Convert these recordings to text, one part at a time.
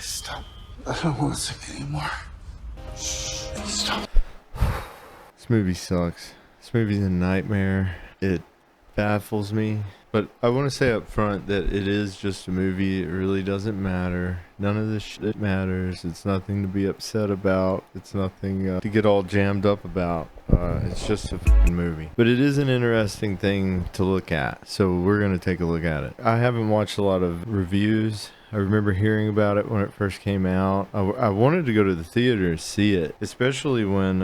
Stop. I don't want to sing anymore. Shh. Stop. This movie sucks. This movie's a nightmare. It baffles me. But I want to say up front that it is just a movie. It really doesn't matter. None of this shit matters. It's nothing to be upset about. It's nothing to get all jammed up about. It's just a fucking movie. But it is an interesting thing to look at. So we're going to take a look at it. I haven't watched a lot of reviews. I remember hearing about it when it first came out. I wanted to go to the theater and see it, especially when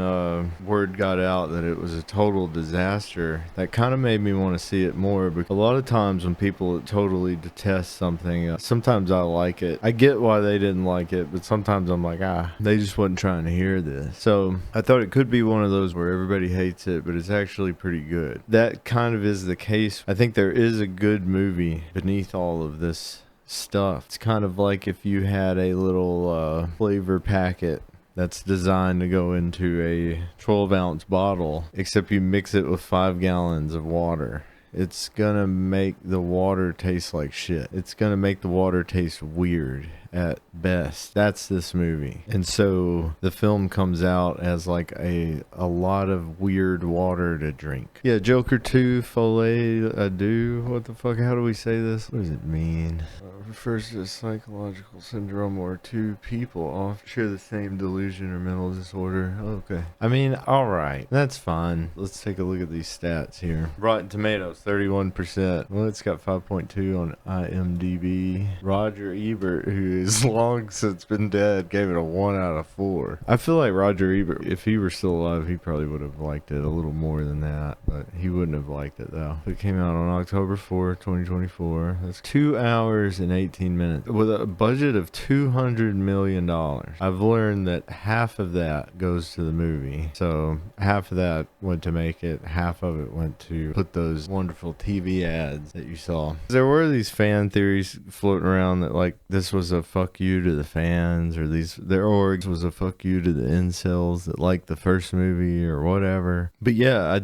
word got out that it was a total disaster. That kind of made me want to see it more, because a lot of times when people totally detest something, sometimes I like it. I get why they didn't like it, but sometimes I'm like, they just wasn't trying to hear this. So I thought it could be one of those where everybody hates it, but it's actually pretty good. That kind of is the case. I think there is a good movie beneath all of this stuff. It's kind of like if you had a little flavor packet that's designed to go into a 12-ounce bottle, except you mix it with 5 gallons of water. It's gonna make the water taste like shit. It's gonna make the water taste weird at best. That's this movie. And so the film comes out as like a lot of weird water to drink. Yeah, Joker 2, Folie, Deux. What the fuck? How do we say this? What does it mean? Refers to a psychological syndrome where two people often share the same delusion or mental disorder. Okay. I mean, alright. That's fine. Let's take a look at these stats here. Rotten Tomatoes, 31%. Well, it's got 5.2 on IMDb. Roger Ebert, who is long since been dead, gave it a 1 out of 4. I feel like Roger Ebert, if he were still alive, he probably would have liked it a little more than that, but he wouldn't have liked it though. It came out on October 4th, 2024. That's 2 hours and 18 minutes with a budget of $200 million. I've learned that half of that goes to the movie. So half of that went to make it, half of it went to put those wonderful TV ads that you saw. There were these fan theories floating around that like this was a fuck you to the fans, or their orgs was a fuck you to the incels that liked the first movie or whatever. But yeah,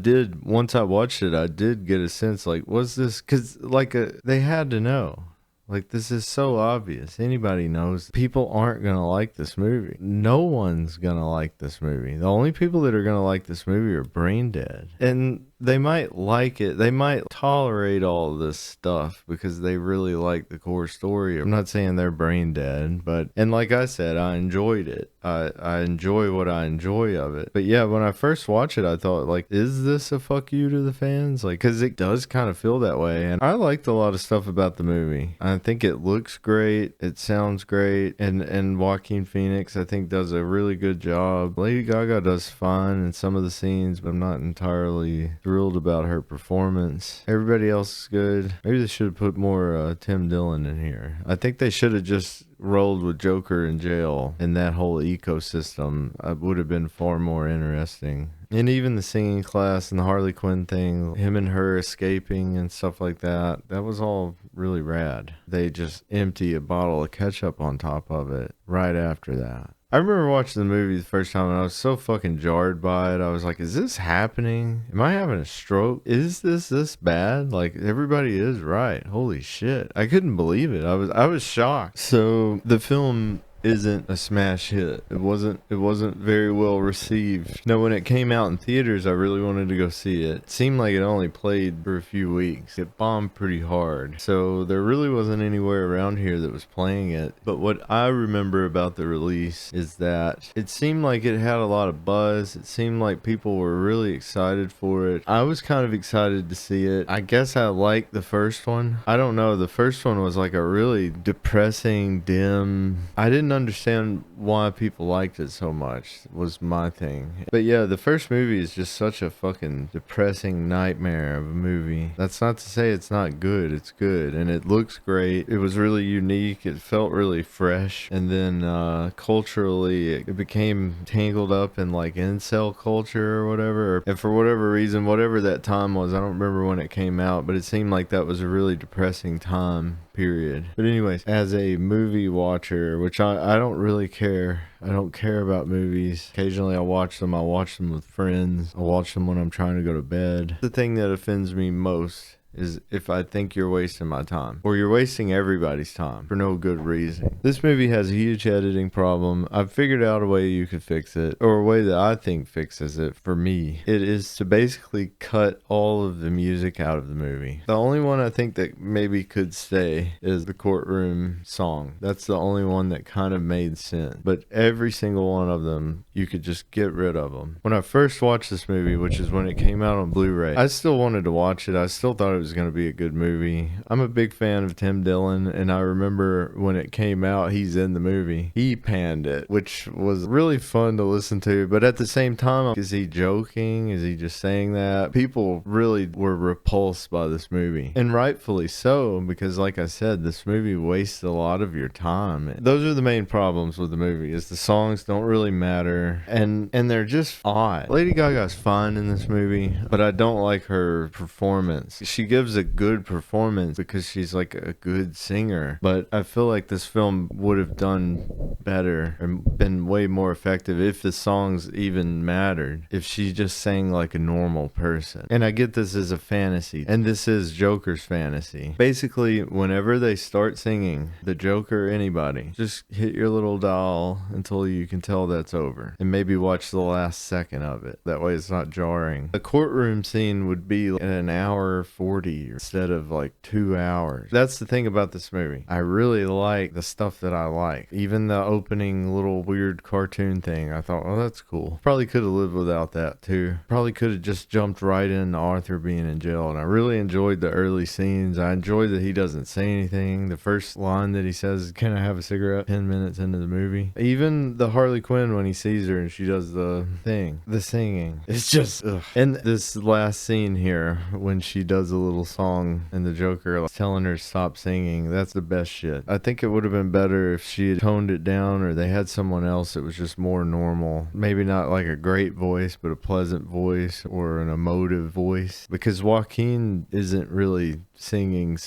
once I watched it, I did get a sense like, was this, because like they had to know. Like, this is so obvious. Anybody knows people aren't going to like this movie. No one's going to like this movie. The only people that are going to like this movie are brain dead. And they might like it. They might tolerate all of this stuff because they really like the core story. I'm not saying they're brain dead, but, and like I said, I enjoyed it. I enjoy what I enjoy of it. But yeah, when I first watched it, I thought like, is this a fuck you to the fans? Like, cause it does kind of feel that way. And I liked a lot of stuff about the movie. I think it looks great. It sounds great. And Joaquin Phoenix, I think, does a really good job. Lady Gaga does fine in some of the scenes, but I'm not entirely thrilled about her performance. Everybody else is good. Maybe they should have put more Tim Dillon in here. I think they should have just rolled with Joker in jail, and that whole ecosystem would have been far more interesting. And even the singing class and the Harley Quinn thing, him and her escaping and stuff like that, that was all really rad. They just empty a bottle of ketchup on top of it right after that. I remember watching the movie the first time and I was so fucking jarred by it. I was like, is this happening? Am I having a stroke? Is this bad? Like, everybody is right. Holy shit. I couldn't believe it. I was shocked. So the film isn't a smash hit. It wasn't very well received. Now, when it came out in theaters, I really wanted to go see it. It seemed like it only played for a few weeks. It bombed pretty hard. So there really wasn't anywhere around here that was playing it. But what I remember about the release is that it seemed like it had a lot of buzz. It seemed like people were really excited for it. I was kind of excited to see it. I guess I liked the first one. I don't know. The first one was like a really depressing, dim. I didn't understand why people liked it so much, was my thing. But yeah, the first movie is just such a fucking depressing nightmare of a movie. That's not to say it's not good. It's good and it looks great. It was really unique. It felt really fresh. And then culturally it became tangled up in like incel culture or whatever. And for whatever reason, whatever that time was, I don't remember when it came out, but it seemed like that was a really depressing time period. But anyways, as a movie watcher, which I don't really care. I don't care about movies. Occasionally I watch them with friends. I watch them when I'm trying to go to bed. The thing that offends me most is if I think you're wasting my time, or you're wasting everybody's time for no good reason. This movie has a huge editing problem. I've figured out a way you could fix it, or a way that I think fixes it for me. It is to basically cut all of the music out of the movie. The only one I think that maybe could stay is the courtroom song. That's the only one that kind of made sense. But every single one of them, you could just get rid of them. When I first watched this movie, which is when it came out on Blu-ray, I still wanted to watch it. I still thought it was going to be a good movie. I'm a big fan of Tim Dillon, and I remember when it came out, he's in the movie. He panned it, which was really fun to listen to. But at the same time, is he joking? Is he just saying that? People really were repulsed by this movie. And rightfully so, because like I said, this movie wastes a lot of your time. Those are the main problems with the movie, is the songs don't really matter, and they're just odd. Lady Gaga's fine in this movie, but I don't like her performance. She gives a good performance because she's like a good singer, but I feel like this film would have done better and been way more effective if the songs even mattered, if she just sang like a normal person. And I get this is a fantasy, and this is Joker's fantasy. Basically, whenever they start singing, the Joker or anybody, just hit your little dial until you can tell that's over, and maybe watch the last second of it. That way it's not jarring. The courtroom scene would be at an hour 40 instead of like 2 hours. That's the thing about this movie. I really like the stuff that I like. Even the opening little weird cartoon thing, I thought, oh, that's cool. Probably could have lived without that too. Probably could have just jumped right into Arthur being in jail. And I really enjoyed the early scenes. I enjoyed that he doesn't say anything. The first line that he says is, "Can I have a cigarette?" 10 minutes into the movie. Even the Harley Quinn, when he sees her and she does the thing, the singing, it's just ugh. And this last scene here, when she does a little song and the Joker like, telling her to stop singing, that's the best shit. I think it would have been better if she had toned it down, or they had someone else that was just more normal. Maybe not like a great voice, but a pleasant voice or an emotive voice, because Joaquin isn't really singing.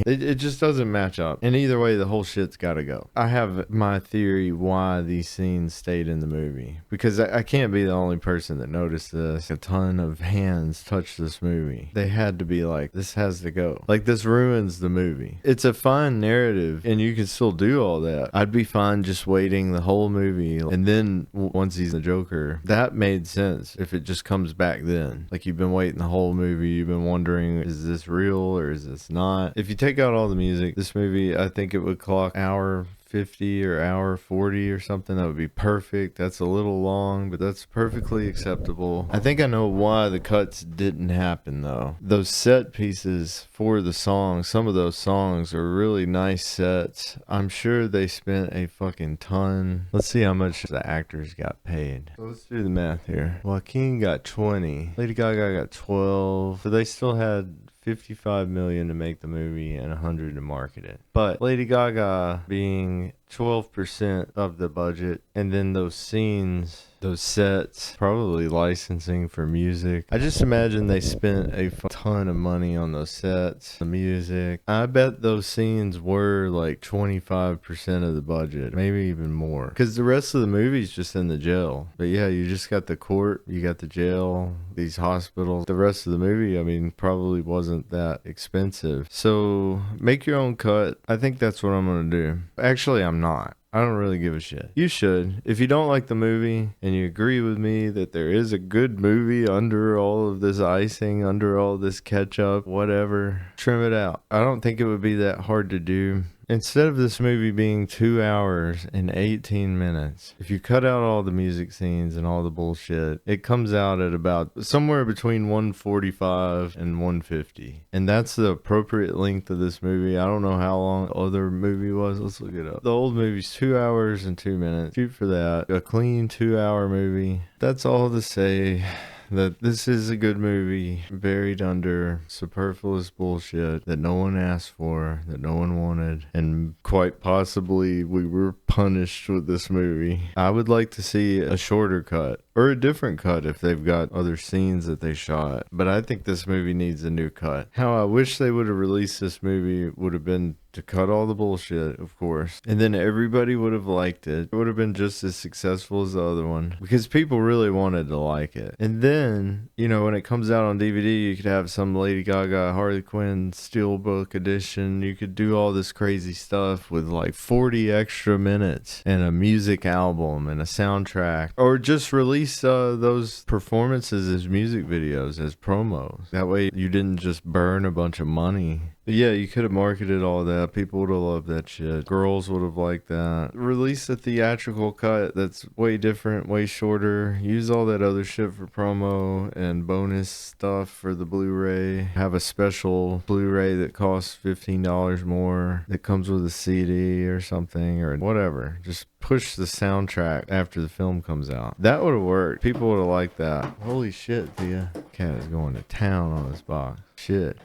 It just doesn't match up. And either way, the whole shit's gotta go. I have my theory why these scenes stayed in the movie, because I can't be the only person that noticed this. A ton of hands touched this movie. They had to be like, this has to go. Like, this ruins the movie. It's a fine narrative, and you can still do all that. I'd be fine just waiting the whole movie, and then once he's the Joker, that made sense if it just comes back then. Like, you've been waiting the whole movie, you've been wondering, is this real or is this not? If you take out all the music, this movie, I think it would clock hour 50 or hour 40 or something. That would be perfect. That's a little long, but that's perfectly acceptable. I think I know why the cuts didn't happen though. Those set pieces for the songs, some of those songs are really nice sets. I'm sure they spent a fucking ton. Let's see how much the actors got paid. So let's do the math here. Joaquin got 20. Lady Gaga got 12. So they still had $55 million to make the movie and $100 to market it. But Lady Gaga being 12% of the budget, and then those scenes, those sets, probably licensing for music. I just imagine they spent a ton of money on those sets, the music. I bet those scenes were like 25% of the budget, maybe even more, because the rest of the movie's just in the jail. But yeah, you just got the court, you got the jail, these hospitals. The rest of the movie, I mean, probably wasn't that expensive. So make your own cut. I think that's what I'm gonna do. Actually, I'm not. I don't really give a shit. You should. If you don't like the movie and you agree with me that there is a good movie under all of this icing, under all this ketchup, whatever, trim it out. I don't think it would be that hard to do. Instead of this movie being 2 hours and 18 minutes, if you cut out all the music scenes and all the bullshit, it comes out at about somewhere between 145 and 150. And that's the appropriate length of this movie. I don't know how long the other movie was. Let's look it up. The old movie's 2 hours and 2 minutes. Shoot for that. A clean 2 hour movie. That's all to say that this is a good movie buried under superfluous bullshit that no one asked for, that no one wanted, and quite possibly we were punished with this movie. I would like to see a shorter cut, or a different cut if they've got other scenes that they shot. But I think this movie needs a new cut. How I wish they would have released this movie would have been to cut all the bullshit, of course, and then everybody would have liked it. It would have been just as successful as the other one because people really wanted to like it. And then, you know, when it comes out on DVD, you could have some Lady Gaga Harley Quinn Steelbook edition. You could do all this crazy stuff with like 40 extra minutes and a music album and a soundtrack, or just release those performances as music videos, as promos. That way you didn't just burn a bunch of money. But yeah, you could have marketed all that. People would have loved that shit. Girls would have liked that. Release a theatrical cut that's way different, way shorter. Use all that other shit for promo and bonus stuff for the Blu-ray. Have a special Blu-ray that costs $15 more that comes with a CD or something or whatever. Just push the soundtrack after the film comes out. That would have worked. People would have liked that. Holy shit, Thea. Cat is going to town on this box. Shit.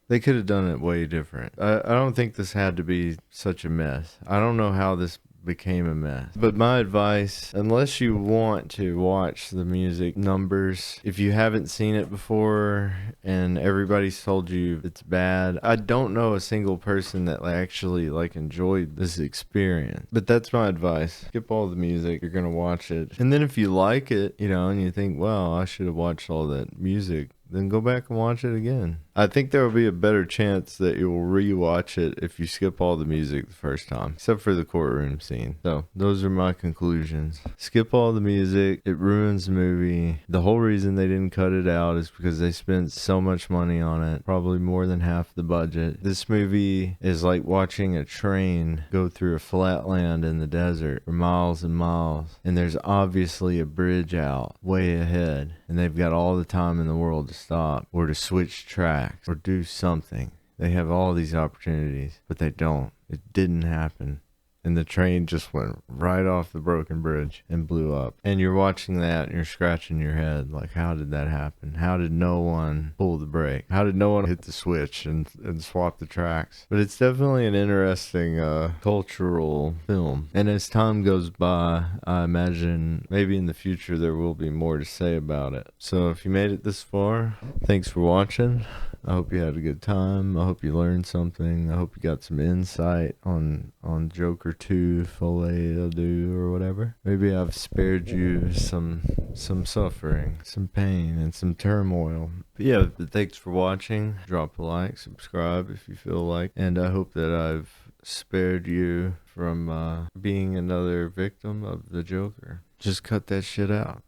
They could have done it way different. I don't think this had to be such a mess. I don't know how this became a mess. But my advice, unless you want to watch the music numbers, if you haven't seen it before and everybody's told you it's bad, I don't know a single person that actually enjoyed this experience. But that's my advice. Skip all the music. You're going to watch it. And then if you like it, you know, and you think, well, I should have watched all that music, then go back and watch it again. I think there will be a better chance that you will rewatch it if you skip all the music the first time, except for the courtroom scene. So those are my conclusions. Skip all the music. It ruins the movie. The whole reason they didn't cut it out is because they spent so much money on it, probably more than half the budget. This movie is like watching a train go through a flat land in the desert for miles and miles, and there's obviously a bridge out way ahead, and they've got all the time in the world to stop or to switch tracks or do something. They have all these opportunities, but they don't. It didn't happen. And the train just went right off the broken bridge and blew up. And you're watching that and you're scratching your head like, how did that happen? How did no one pull the brake? How did no one hit the switch and swap the tracks? But it's definitely an interesting cultural film. And as time goes by, I imagine maybe in the future there will be more to say about it. So if you made it this far, thanks for watching. I hope you had a good time. I hope you learned something. I hope you got some insight on Joker 2, Folie, Deux, or whatever. Maybe I've spared you some suffering, some pain, and some turmoil. But yeah, thanks for watching. Drop a like, subscribe if you feel like. And I hope that I've spared you from being another victim of the Joker. Just cut that shit out.